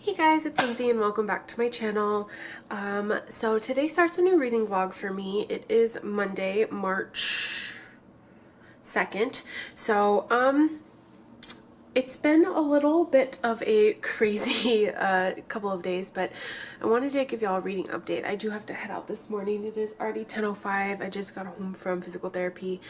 Hey guys, it's Lindsay and welcome back to my channel. So today starts a new reading vlog for me. It is Monday, March 2nd. It's been a little bit of a crazy couple of days, but I wanted to give y'all a reading update. I do have to head out this morning. It is already 10:05. I just got home from physical therapy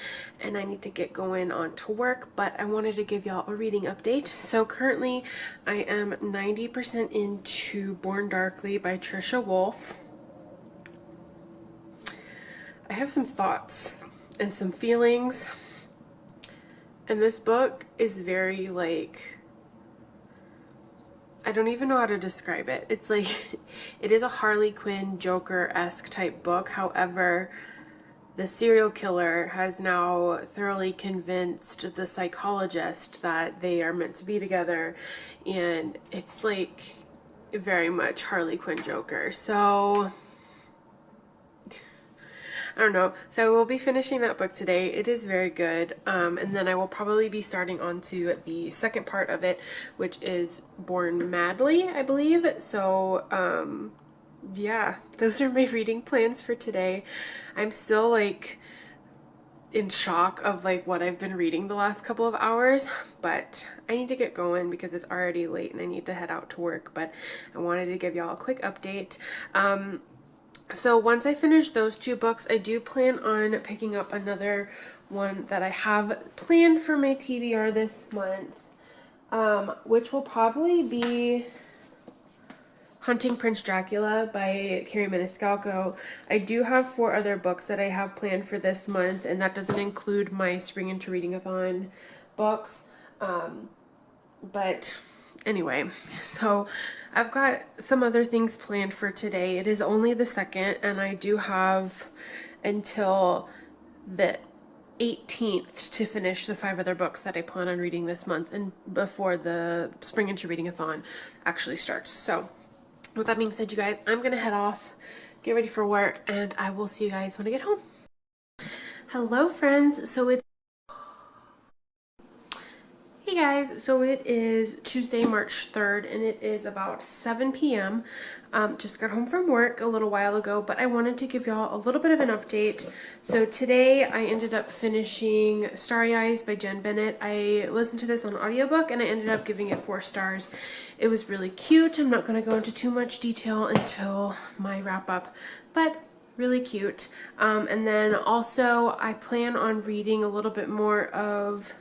and I need to get going on to work, but I wanted to give y'all a reading update. So currently I am 90% into Born Darkly by Trisha Wolfe. I have some thoughts and some feelings. And this book is very I don't even know how to describe it. It's like, it is a Harley Quinn Joker-esque type book. However, the serial killer has now thoroughly convinced the psychologist that they are meant to be together. And it's like very much Harley Quinn Joker. So I don't know. So we'll be finishing that book today. It is very good. And then I will probably be starting on to the second part of it, which is Born Madly, I believe. So, yeah, those are my reading plans for today. I'm still like in shock of like what I've been reading the last couple of hours, but I need to get going because it's already late and I need to head out to work. But I wanted to give y'all a quick update. So once I finish those two books, I do plan on picking up another one that I have planned for my TBR this month, which will probably be Hunting Prince Dracula by Carrie Maniscalco. I do have 4 other books that I have planned for this month, and that doesn't include my Spring Into Reading-a-thon books. But anyway, so I've got some other things planned for today. It is only the 2nd, and I do have until the 18th to finish the 5 other books that I plan on reading this month and before the Spring Into Reading-a-thon actually starts. So with that being said, you guys, I'm gonna head off, get ready for work, and I will see you guys when I get home. Hello friends. Hey guys, so it is Tuesday, March 3rd, and it is about 7 p.m. Just got home from work a little while ago, but I wanted to give y'all a little bit of an update. So today I ended up finishing Starry Eyes by Jen Bennett. I listened to this on audiobook and I ended up giving it 4 stars. It was really cute. I'm not going to go into too much detail until my wrap up, but really cute. And then also I plan on reading a little bit more of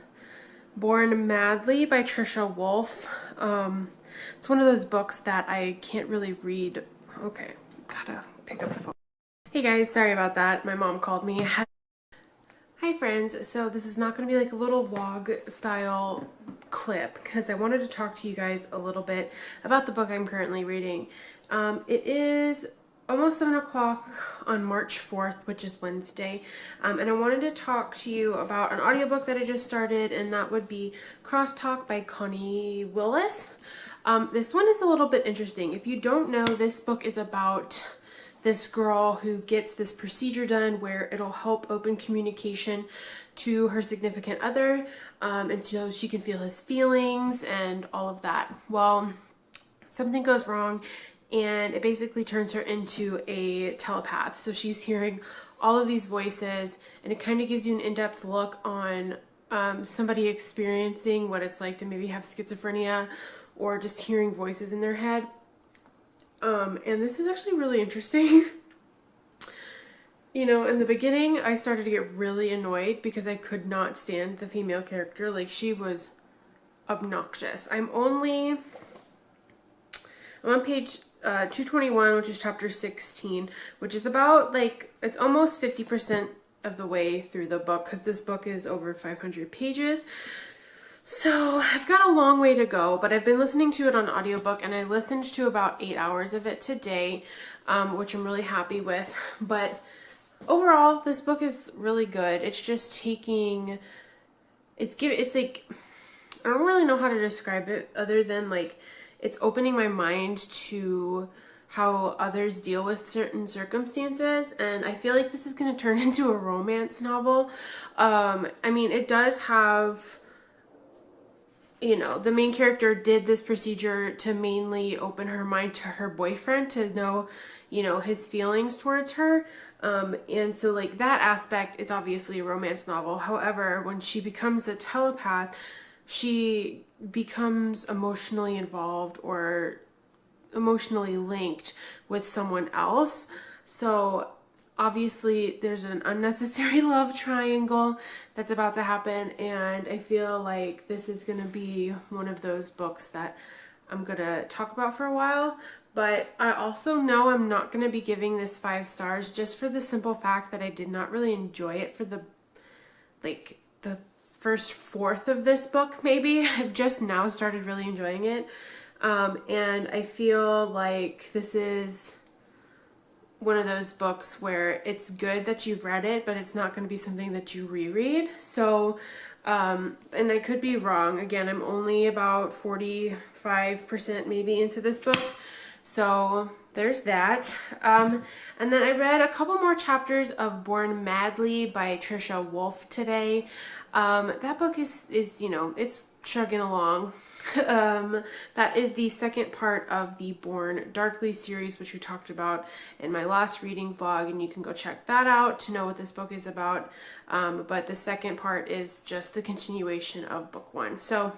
Born Madly by Trisha Wolfe. It's one of those books that I can't really read. Okay, gotta pick up the phone. Hey guys, sorry about that. My mom called me. Hi friends, so this is not going to be like a little vlog style clip because I wanted to talk to you guys a little bit about the book I'm currently reading. It is almost 7 o'clock on March 4th, which is Wednesday, and I wanted to talk to you about an audiobook that I just started, and that would be Crosstalk by Connie Willis. This one is a little bit interesting. If you don't know, this book is about this girl who gets this procedure done where it'll help open communication to her significant other, and so she can feel his feelings and all of that. Well, something goes wrong and it basically turns her into a telepath. So she's hearing all of these voices, and it kind of gives you an in-depth look on somebody experiencing what it's like to maybe have schizophrenia or just hearing voices in their head. And this is actually really interesting. You know, in the beginning, I started to get really annoyed because I could not stand the female character. Like, she was obnoxious. I'm on page 221, which is chapter 16, which is about, like, it's almost 50% of the way through the book because this book is over 500 pages. So I've got a long way to go, but I've been listening to it on audiobook, and I listened to about 8 hours of it today, which I'm really happy with. But overall, this book is really good. It's just taking, it's like, I don't really know how to describe it other than like, it's opening my mind to how others deal with certain circumstances, and I feel like this is going to turn into a romance novel. I mean, it does have you know, the main character did this procedure to mainly open her mind to her boyfriend, to know, you know, his feelings towards her. And so like that aspect, it's obviously a romance novel. However, when she becomes a telepath, she becomes emotionally involved or emotionally linked with someone else. So obviously there's an unnecessary love triangle that's about to happen, and I feel like this is going to be one of those books that I'm going to talk about for a while. But I also know I'm not going to be giving this 5 stars, just for the simple fact that I did not really enjoy it for the first fourth of this book. Maybe I've just now started really enjoying it, and I feel like this is one of those books where it's good that you've read it, but it's not going to be something that you reread. So, and I could be wrong. Again, I'm only about 45% maybe into this book. So there's that. And then I read a couple more chapters of Born Madly by Trisha Wolfe today. That book is, you know, it's chugging along. That is the second part of the Born Darkly series, which we talked about in my last reading vlog, and you can go check that out to know what this book is about. But the second part is just the continuation of book 1. So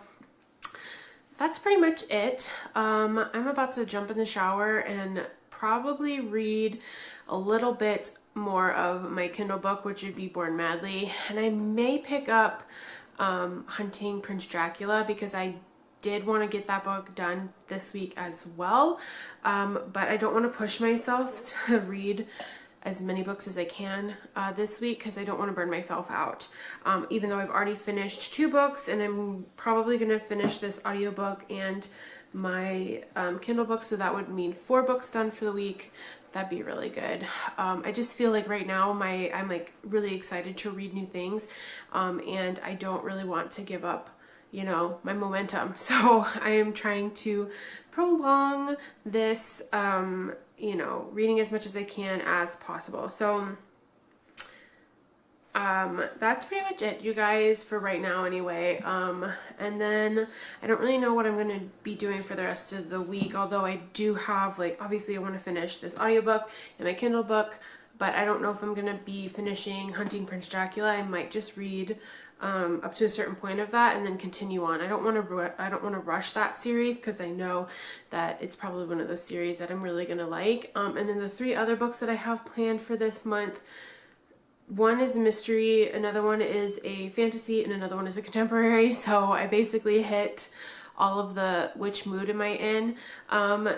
that's pretty much it. I'm about to jump in the shower and probably read a little bit more of my Kindle book, which would be Born Madly. And I may pick up Hunting Prince Dracula, because I did want to get that book done this week as well. But I don't want to push myself to read as many books as I can this week, because I don't want to burn myself out. Even though I've already finished 2 books, and I'm probably going to finish this audiobook and my Kindle book, so that would mean 4 books done for the week. That'd be really good. I just feel like right now I'm like really excited to read new things, and I don't really want to give up, you know, my momentum. So I am trying to prolong this, you know, reading as much as I can as possible. So that's pretty much it, you guys, for right now anyway. And then I don't really know what I'm going to be doing for the rest of the week, although I do have, like, obviously I want to finish this audiobook and my Kindle book, but I don't know if I'm going to be finishing Hunting Prince Dracula. I might just read up to a certain point of that and then continue on. I don't want to rush that series, because I know that it's probably one of those series that I'm really going to like. And then the 3 other books that I have planned for this month, one is a mystery, another one is a fantasy, and another one is a contemporary. So I basically hit all of the which mood am I in.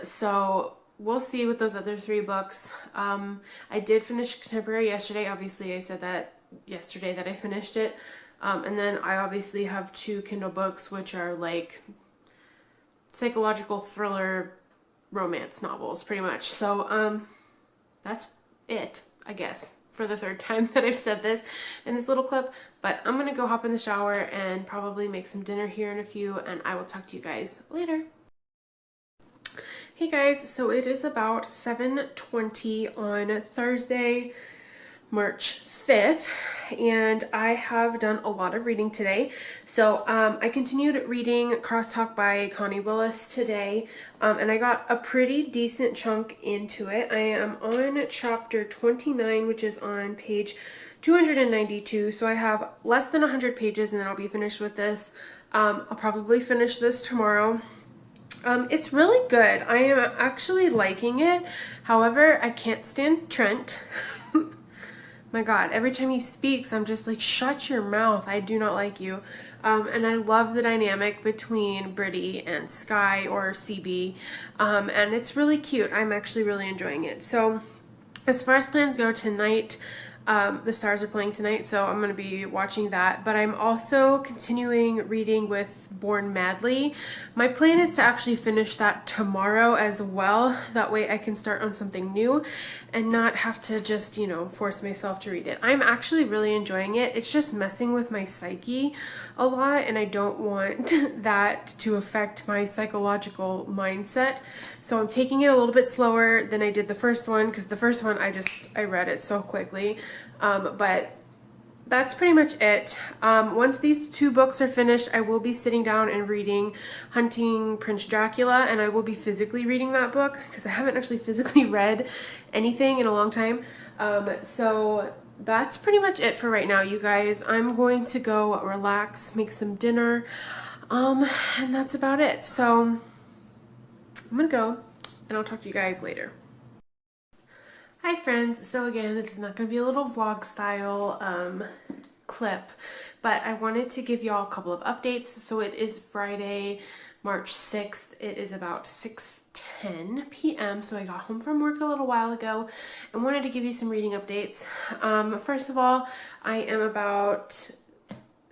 So we'll see with those other 3 books. I did finish contemporary yesterday. Obviously I said that yesterday that I finished it. And then I obviously have 2 Kindle books, which are like psychological thriller romance novels, pretty much. So that's it, I guess, for the 3rd time that I've said this in this little clip. But I'm gonna go hop in the shower and probably make some dinner here in a few, and I will talk to you guys later. Hey guys, so it is about 7:20 on Thursday, March 5th, and I have done a lot of reading today. So I continued reading Crosstalk by Connie Willis today, and I got a pretty decent chunk into it. I am on chapter 29, which is on page 292, so I have less than 100 pages and then I'll be finished with this. I'll probably finish this tomorrow. It's really good. I am actually liking it. However, I can't stand Trent. My God, every time he speaks, I'm just like, shut your mouth. I do not like you. And I love the dynamic between Brittany and Sky, or CB. And it's really cute. I'm actually really enjoying it. So as far as plans go tonight, the Stars are playing tonight, so I'm going to be watching that. But I'm also continuing reading with Born Madly. My plan is to actually finish that tomorrow as well. That way I can start on something new and not have to just, you know, force myself to read it. I'm actually really enjoying it. It's just messing with my psyche a lot, and I don't want that to affect my psychological mindset. So I'm taking it a little bit slower than I did the first one, because the first one I read it so quickly. But that's pretty much it. Once these two books are finished, I will be sitting down and reading Hunting Prince Dracula, and I will be physically reading that book because I haven't actually physically read anything in a long time. So that's pretty much it for right now, you guys. I'm going to go relax, make some dinner, and that's about it. So I'm gonna go, and I'll talk to you guys later. Hi friends, so again, this is not going to be a little vlog style clip, but I wanted to give y'all a couple of updates. So it is Friday, March 6th. It is about 6:10 p.m. So I got home from work a little while ago and wanted to give you some reading updates. First of all, I am about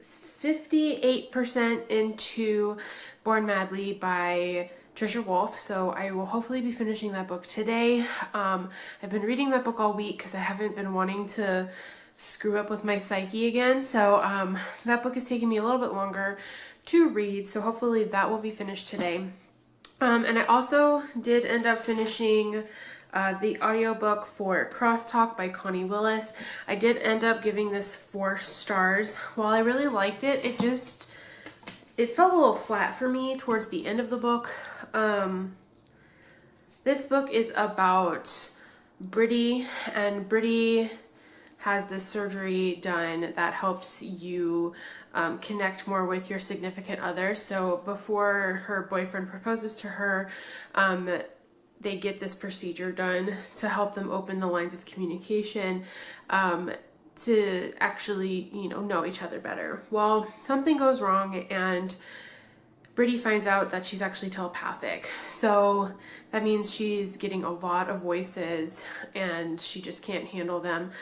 58% into Born Madly by Trisha Wolfe, so I will hopefully be finishing that book today. I've been reading that book all week because I haven't been wanting to screw up with my psyche again, so that book is taking me a little bit longer to read, so hopefully that will be finished today. And I also did end up finishing the audiobook for Crosstalk by Connie Willis. I did end up giving this 4 stars. While I really liked it, it felt a little flat for me towards the end of the book. This book is about Britty, and Britty has this surgery done that helps you connect more with your significant other. So before her boyfriend proposes to her, they get this procedure done to help them open the lines of communication to actually, know each other better. Well, something goes wrong and Britty finds out that she's actually telepathic. So that means she's getting a lot of voices and she just can't handle them.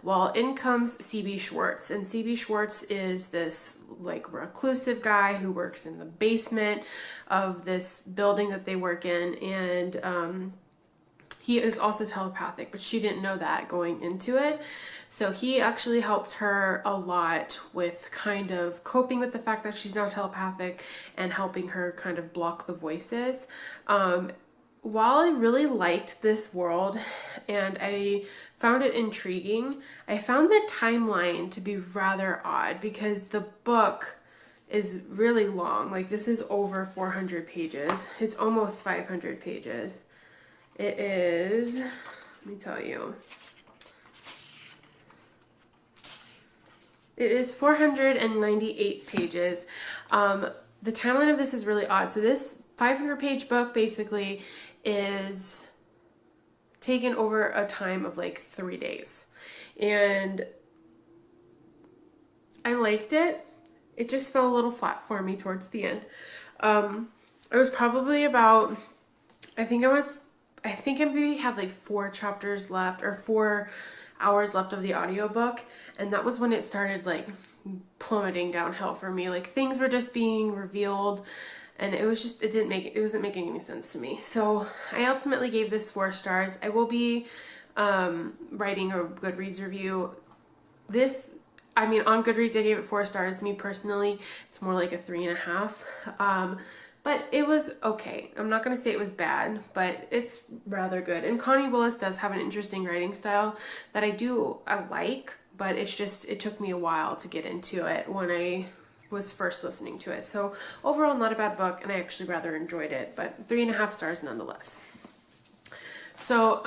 Well, in comes C.B. Schwartz, and C.B. Schwartz is this reclusive guy who works in the basement of this building that they work in, and he is also telepathic, but she didn't know that going into it. So he actually helps her a lot with kind of coping with the fact that she's now telepathic and helping her kind of block the voices. While I really liked this world and I found it intriguing, I found the timeline to be rather odd because the book is really long. This is over 400 pages. It's almost 500 pages. It is, let me tell you, it is 498 pages. The timeline of this is really odd. So this 500-page book basically is taken over a time of 3 days. And I liked it. It just fell a little flat for me towards the end. It was probably about, I think I maybe had 4 chapters left or 4 hours left of the audiobook, and that was when it started plummeting downhill for me. Things were just being revealed and it wasn't making any sense to me. So I ultimately gave this 4 stars. I will be writing a Goodreads review. On Goodreads I gave it 4 stars. Me personally, it's more like a 3.5. But it was okay. I'm not going to say it was bad, but it's rather good. And Connie Willis does have an interesting writing style that I like, but it took me a while to get into it when I was first listening to it. So overall, not a bad book, and I actually rather enjoyed it, but 3.5 stars nonetheless. So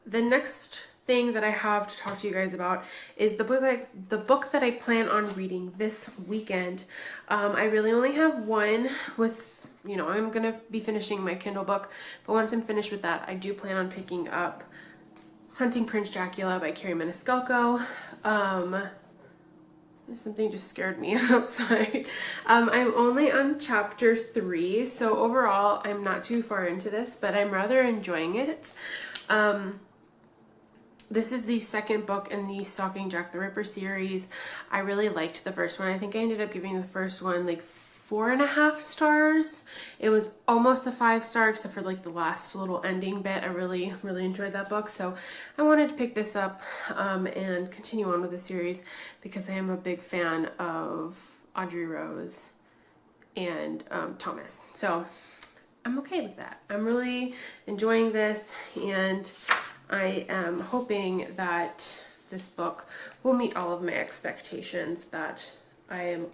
the next thing that I have to talk to you guys about is the book that I plan on reading this weekend. I really only have one with, I'm going to be finishing my Kindle book, but once I'm finished with that, I do plan on picking up Hunting Prince Dracula by Kerri Maniscalco. Something just scared me outside. I'm only on chapter 3, so overall I'm not too far into this, but I'm rather enjoying it. This is the second book in the Stalking Jack the Ripper series. I really liked the first one. I think I ended up giving the first one 4.5 stars. It was almost a 5-star except for the last little ending bit. I really enjoyed that book, so I wanted to pick this up and continue on with the series because I am a big fan of Audrey Rose and Thomas. So I'm okay with that. I'm really enjoying this, and I am hoping that this book will meet all of my expectations that I am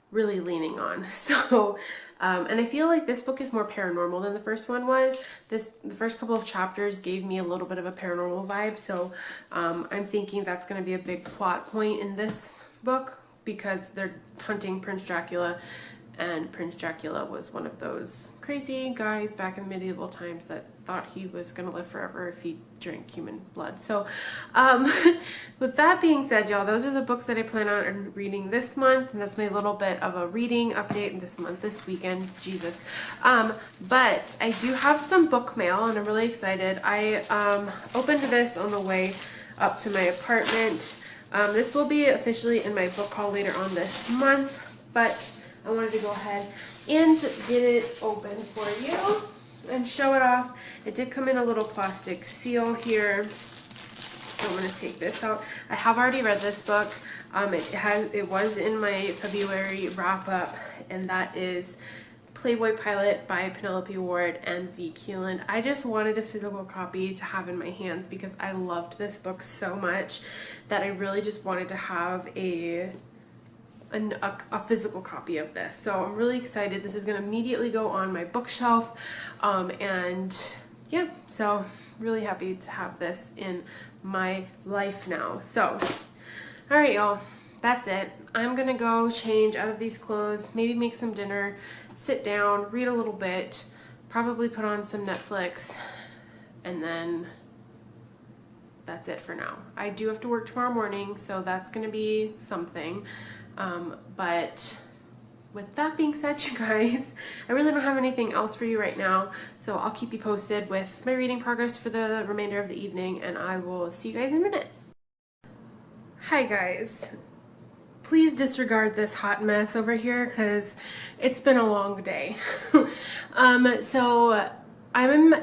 really leaning on. So, and I feel like this book is more paranormal than the first one was. The first couple of chapters gave me a little bit of a paranormal vibe. So, I'm thinking that's going to be a big plot point in this book because they're hunting Prince Dracula, and Prince Dracula was one of those crazy guys back in medieval times that thought he was going to live forever if he drank human blood. So, with that being said, y'all, those are the books that I plan on reading this month, and that's my little bit of a reading update this month, this weekend, Jesus. But I do have some book mail, and I'm really excited. I opened this on the way up to my apartment. This will be officially in my book haul later on this month, but I wanted to go ahead and get it open for you and show it off. It did come in a little plastic seal here. I'm going to take this out. I have already read this book. It was in my February wrap up, and that is Playboy Pilot by Penelope Ward and V. Keelan. I just wanted a physical copy to have in my hands because I loved this book so much that I really just wanted to have a physical copy of this. So I'm really excited. This is going to immediately go on my bookshelf. And yeah, so really happy to have this in my life now. So, all right, y'all, that's it. I'm going to go change out of these clothes, maybe make some dinner, sit down, read a little bit, probably put on some Netflix, and then that's it for now. I do have to work tomorrow morning, so that's going to be something. But with that being said, you guys, I really don't have anything else for you right now, so I'll keep you posted with my reading progress for the remainder of the evening, and I will see you guys in a minute. Hi guys. Please disregard this hot mess over here because it's been a long day. So I'm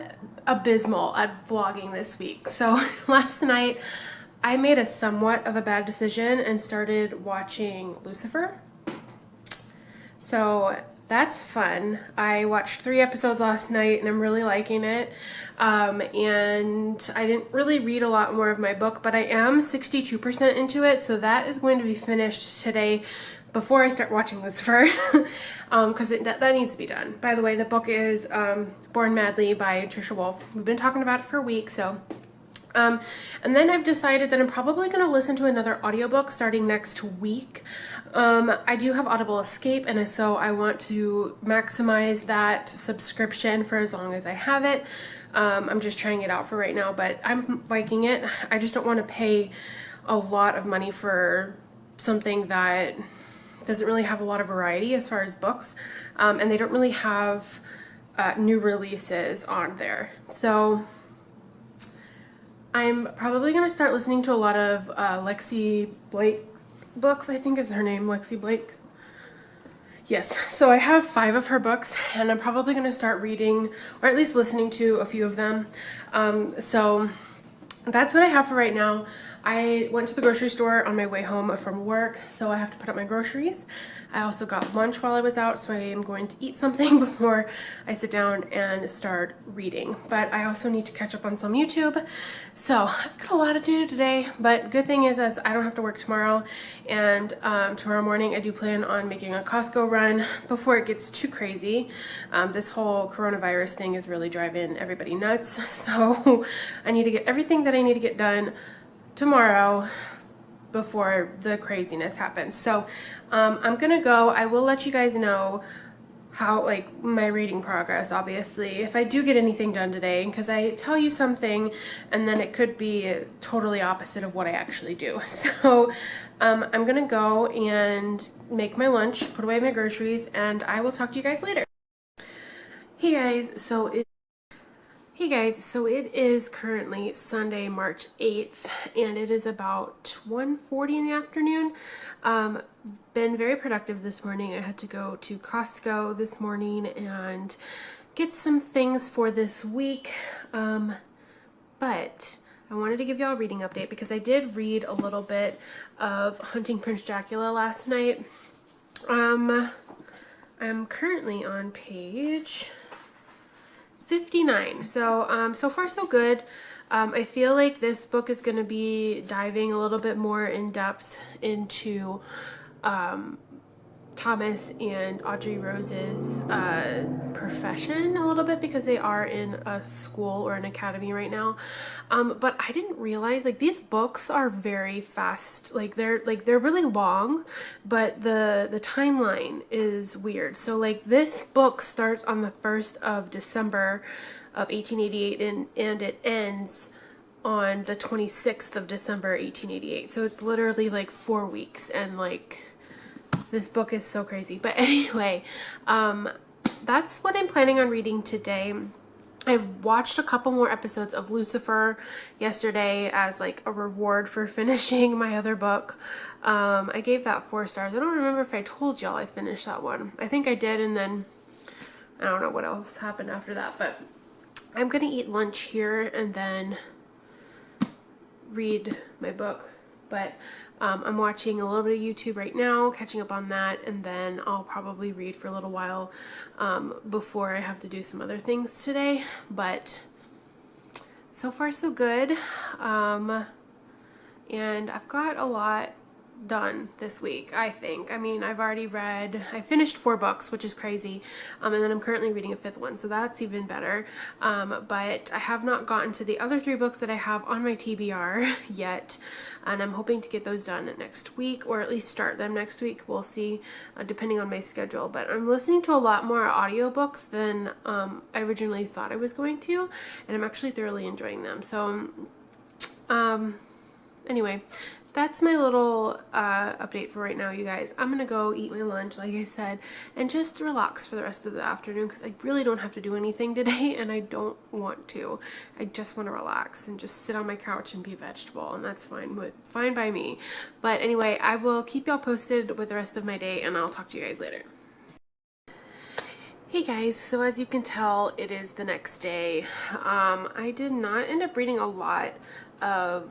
abysmal at vlogging this week. So last night I made a somewhat of a bad decision and started watching Lucifer. So that's fun. I watched 3 episodes last night and I'm really liking it. And I didn't really read a lot more of my book, but I am 62% into it. So that is going to be finished today before I start watching Lucifer, because that needs to be done. By the way, the book is Born Madly by Trisha Wolfe. We've been talking about it for a week, so. And then I've decided that I'm probably going to listen to another audiobook starting next week. I do have Audible Escape, and so I want to maximize that subscription for as long as I have it. I'm just trying it out for right now, but I'm liking it. I just don't want to pay a lot of money for something that doesn't really have a lot of variety as far as books, and they don't really have new releases on there. So I'm probably going to start listening to a lot of Lexi Blake books, I think is her name, Lexi Blake. Yes, so I have 5 of her books, and I'm probably going to start reading, or at least listening to a few of them. So that's what I have for right now. I went to the grocery store on my way home from work, so I have to put up my groceries. I also got lunch while I was out, so I am going to eat something before I sit down and start reading. But I also need to catch up on some YouTube, so I've got a lot to do today. But good thing is I don't have to work tomorrow, and tomorrow morning I do plan on making a Costco run before it gets too crazy. This whole coronavirus thing is really driving everybody nuts, so I need to get everything that I need to get done tomorrow before the craziness happens. So I'm gonna go. I will let you guys know how, like, my reading progress, obviously, if I do get anything done today, because I tell you something and then it could be totally opposite of what I actually do. So I'm gonna go and make my lunch, put away my groceries, and I will talk to you guys later. Hey guys, so it is currently Sunday, March 8th, and it is about 1:40 in the afternoon. Been very productive this morning. I had to go to Costco this morning and get some things for this week. But I wanted to give y'all a reading update because I did read a little bit of Hunting Prince Dracula last night. I'm currently on page 59. So, so far so good. I feel like this book is going to be diving a little bit more in depth into Thomas and Audrey Rose's profession a little bit, because they are in a school or an academy right now. But I didn't realize, like, these books are very fast. They're really long, but the timeline is weird. So like this book starts on the 1st of December of 1888 and it ends on the 26th of December 1888. So it's literally like 4 weeks, and like this book is so crazy. But anyway, that's what I'm planning on reading today. I watched a couple more episodes of Lucifer yesterday as like a reward for finishing my other book. I gave that 4 stars. I don't remember if I told y'all I finished that one. I think I did, and then I don't know what else happened after that. But I'm gonna eat lunch here and then read my book. But I'm watching a little bit of YouTube right now, catching up on that, and then I'll probably read for a little while before I have to do some other things today. But so far so good. And I've got a lot done this week, I think. I mean, I finished 4 books, which is crazy, and then I'm currently reading a 5th one, so that's even better. But I have not gotten to the other 3 books that I have on my TBR yet, and I'm hoping to get those done next week, or at least start them next week. We'll see, depending on my schedule. But I'm listening to a lot more audiobooks than I originally thought I was going to, and I'm actually thoroughly enjoying them. So anyway, that's my little update for right now, you guys. I'm gonna go eat my lunch, like I said, and just relax for the rest of the afternoon, because I really don't have to do anything today, and I don't want to. I just want to relax and just sit on my couch and be a vegetable, and that's fine by me. But anyway, I will keep y'all posted with the rest of my day, and I'll talk to you guys later. Hey guys, so as you can tell, it is the next day. I did not end up reading a lot of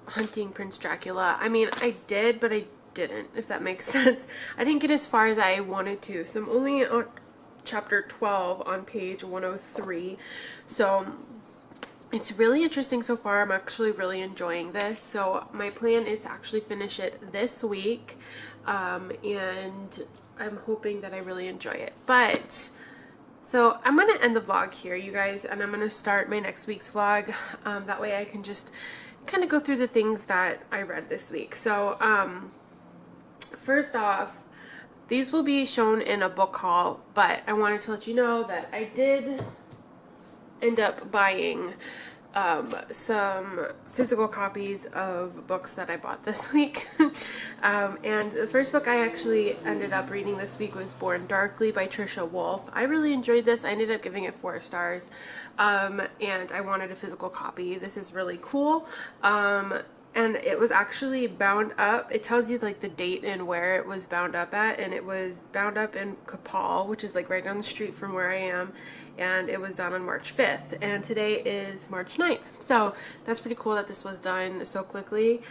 Hunting Prince Dracula. I mean, I did, but I didn't, if that makes sense. I didn't get as far as I wanted to, so I'm only on chapter 12 on page 103. So it's really interesting so far. I'm actually really enjoying this. So my plan is to actually finish it this week, and I'm hoping that I really enjoy it. But so I'm going to end the vlog here, you guys, and I'm going to start my next week's vlog. That way I can just kind of go through the things that I read this week. So first off, these will be shown in a book haul, but I wanted to let you know that I did end up buying some physical copies of books that I bought this week. And the first book I actually ended up reading this week was Born Darkly by Trisha Wolfe. I really enjoyed this. I ended up giving it 4 stars, and I wanted a physical copy. This is really cool. And it was actually bound up. It tells you like the date and where it was bound up at, and it was bound up in Kapal, which is like right down the street from where I am, and it was done on March 5th, and today is March 9th. So that's pretty cool that this was done so quickly.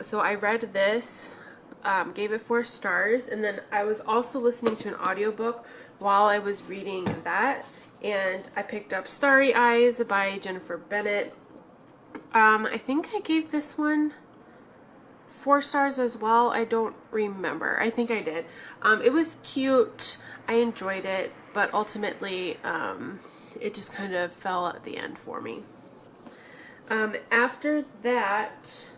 So I read this, gave it 4 stars, and then I was also listening to an audiobook while I was reading that, and I picked up Starry Eyes by Jennifer Bennett. I think I gave this one 4 stars as well. I don't remember. I think I did. It was cute. I enjoyed it, but ultimately it just kind of fell at the end for me. After that,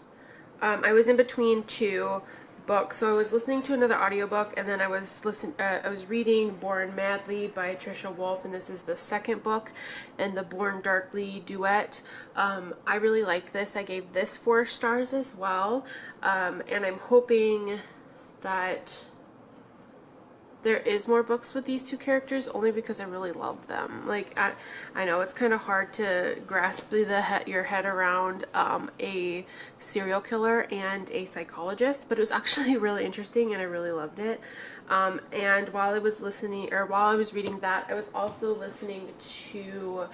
I was in between 2 books. So I was listening to another audiobook, and then I was reading Born Madly by Trisha Wolfe, and this is the 2nd book in the Born Darkly duet. I really liked this. I gave this 4 stars as well, and I'm hoping that there is more books with these 2 characters, only because I really love them. Like, I know it's kind of hard to grasp your head around a serial killer and a psychologist, but it was actually really interesting, and I really loved it. And while I was reading that, I was also listening to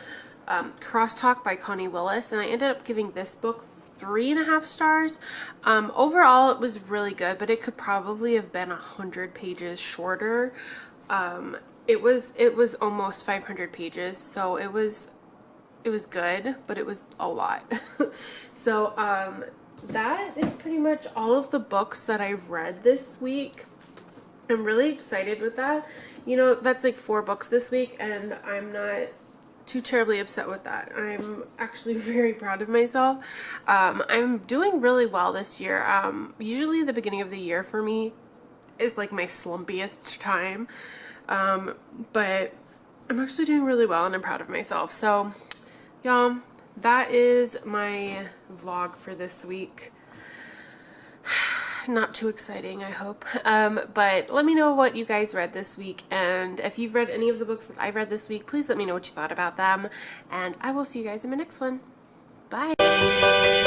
Crosstalk by Connie Willis, and I ended up giving this book 3.5 stars. Overall, it was really good, but it could probably have been 100 pages shorter. It was almost 500 pages, so it was it was good, but it was a lot. So that is pretty much all of the books that I've read this week. I'm really excited with that. You know, that's like 4 books this week, and I'm not too terribly upset with that. I'm actually very proud of myself. I'm doing really well this year. Usually the beginning of the year for me is like my slumpiest time, but I'm actually doing really well and I'm proud of myself. So y'all, that is my vlog for this week. Not too exciting, I hope. But let me know what you guys read this week, and if you've read any of the books that I read this week, please let me know what you thought about them, and I will see you guys in my next one. Bye!